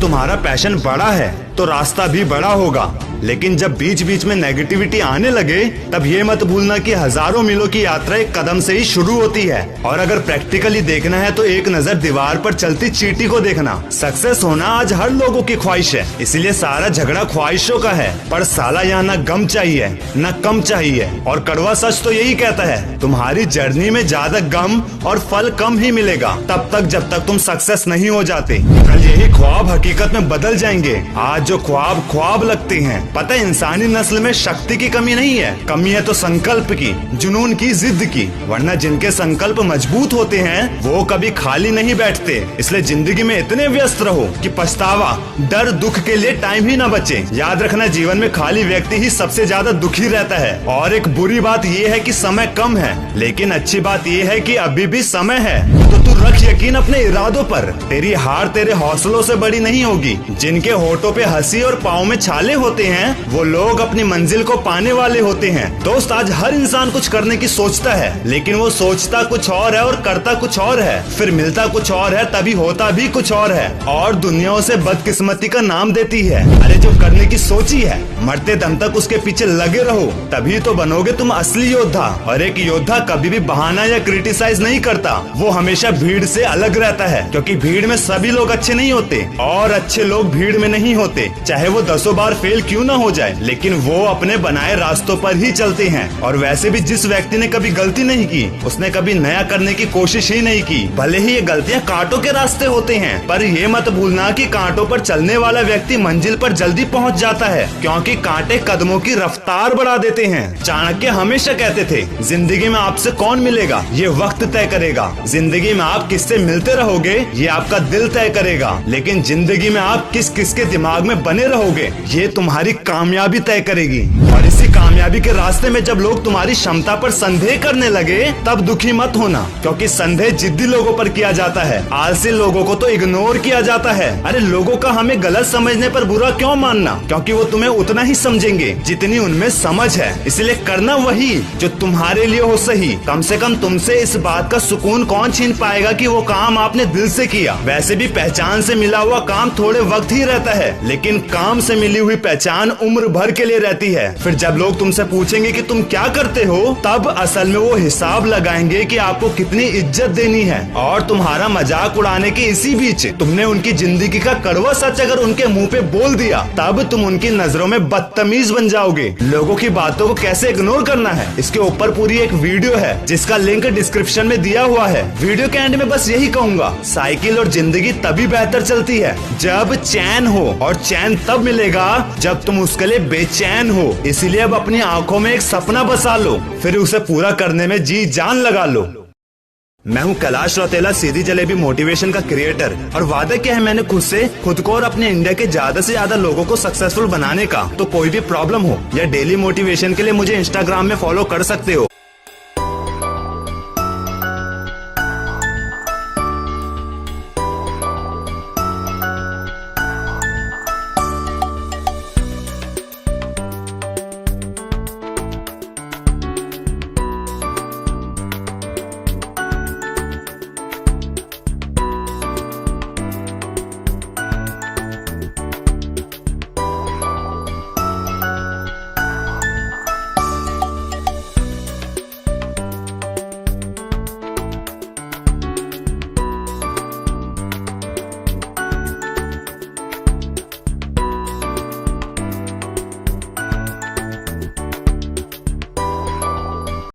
तुम्हारा पैशन बड़ा है तो रास्ता भी बड़ा होगा, लेकिन जब बीच बीच में नेगेटिविटी आने लगे तब ये मत भूलना कि हजारों मीलों की यात्रा एक कदम से ही शुरू होती है। और अगर प्रैक्टिकली देखना है तो एक नजर दीवार पर चलती चींटी को देखना। सक्सेस होना आज हर लोगों की ख्वाहिश है, इसलिए सारा झगड़ा ख्वाहिशों का है। पर साला यहाँ न गम चाहिए न कम चाहिए, और कड़वा सच तो यही कहता है तुम्हारी जर्नी में ज्यादा गम और फल कम ही मिलेगा तब तक जब तक तुम सक्सेस नहीं हो जाते। कल यही ख्वाब हकीकत में बदल जाएंगे। आज जो ख्वाब ख्वाब लगते हैं, पता है इंसानी नस्ल में शक्ति की कमी नहीं है, कमी है तो संकल्प की, जुनून की, जिद की। वरना जिनके संकल्प मजबूत होते हैं वो कभी खाली नहीं बैठते। इसलिए जिंदगी में इतने व्यस्त रहो कि पछतावा, डर, दुख के लिए टाइम ही न बचे। याद रखना जीवन में खाली व्यक्ति ही सबसे ज्यादा दुखी रहता है। और एक बुरी बात ये है कि समय कम है, लेकिन अच्छी बात ये है कि अभी भी समय है। तो तू रख यकीन अपने इरादों पर। तेरी हार तेरे हौसलों से बड़ी नहीं होगी। जिनके होठों पे हंसी और पाँव में छाले होते हैं वो लोग अपनी मंजिल को पाने वाले होते हैं। दोस्त, आज हर इंसान कुछ करने की सोचता है, लेकिन वो सोचता कुछ और है और करता कुछ और है, फिर मिलता कुछ और है, तभी होता भी कुछ और है। और दुनिया उसे बदकिस्मती का नाम देती है। अरे जो करने की सोची है, मरते दम तक उसके पीछे लगे रहो, तभी तो बनोगे तुम असली योद्धा। और एक योद्धा कभी भी बहाना या क्रिटिसाइज नहीं करता, वो हमेशा भीड़ से अलग रहता है। क्योंकि भीड़ में सभी लोग अच्छे नहीं होते और अच्छे लोग भीड़ में नहीं होते। चाहे वो 10 बार फेल क्यों न हो जाए, लेकिन वो अपने बनाए रास्तों पर ही चलते हैं। और वैसे भी जिस व्यक्ति ने कभी गलती नहीं की, उसने कभी नया करने की कोशिश ही नहीं की। भले ही ये गलतियाँ कांटों के रास्ते होते हैं, पर ये मत भूलना कि कांटों पर चलने वाला व्यक्ति मंजिल पर जल्दी पहुंच जाता है, क्योंकि कांटे कदमों की रफ्तार बढ़ा देते हैं। चाणक्य हमेशा कहते थे, जिंदगी में आपसे कौन मिलेगा ये वक्त तय करेगा। जिंदगी में आप किससे मिलते रहोगे ये आपका दिल तय करेगा, लेकिन जिंदगी में आप किस किस के दिमाग में बने रहोगे ये तुम्हारी कामयाबी तय करेगी। और इसी कामयाबी के रास्ते में जब लोग तुम्हारी क्षमता पर संदेह करने लगे तब दुखी मत होना, क्योंकि संदेह जिद्दी लोगों पर किया जाता है, आलसी लोगों को तो इग्नोर किया जाता है। अरे लोगों का हमें गलत समझने पर बुरा क्यों मानना, क्योंकि वो तुम्हें उतना ही समझेंगे जितनी उनमें समझ है। इसलिए करना वही जो तुम्हारे लिए हो सही। कम से कम तुमसे इस बात का सुकून कौन छीन पाएगा कि वो काम आपने दिल से किया। वैसे भी पहचान से मिला हुआ काम थोड़े वक्त ही रहता है, लेकिन काम से मिली हुई पहचान उम्र भर के लिए रहती है। फिर जब लोग तुमसे पूछेंगे कि तुम क्या करते हो, तब असल में वो हिसाब लगाएंगे कि आपको कितनी इज्जत देनी है। और तुम्हारा मजाक उड़ाने के इसी बीच तुमने उनकी जिंदगी का कड़वा सच अगर उनके मुंह पे बोल दिया, तब तुम उनकी नजरों में बदतमीज बन जाओगे। लोगों की बातों को कैसे इग्नोर करना है, इसके ऊपर पूरी एक वीडियो है जिसका लिंक डिस्क्रिप्शन में दिया हुआ है। वीडियो के एंड में बस यही कहूंगा, साइकिल और जिंदगी तभी बेहतर चलती है जब चैन हो, और चैन तब मिलेगा जब तुम उसके लिए बेचैन हो। इसीलिए अब अपनी आंखों में एक सपना बसा लो, फिर उसे पूरा करने में जी जान लगा लो। मैं हूँ कैलाश रौतेला, सीधी जलेबी मोटिवेशन का क्रिएटर, और वादा किया है मैंने खुद से, खुद को और अपने इंडिया के ज्यादा से ज्यादा लोगों को सक्सेसफुल बनाने का। तो कोई भी प्रॉब्लम हो या डेली मोटिवेशन के लिए मुझे इंस्टाग्राम में फॉलो कर सकते हो।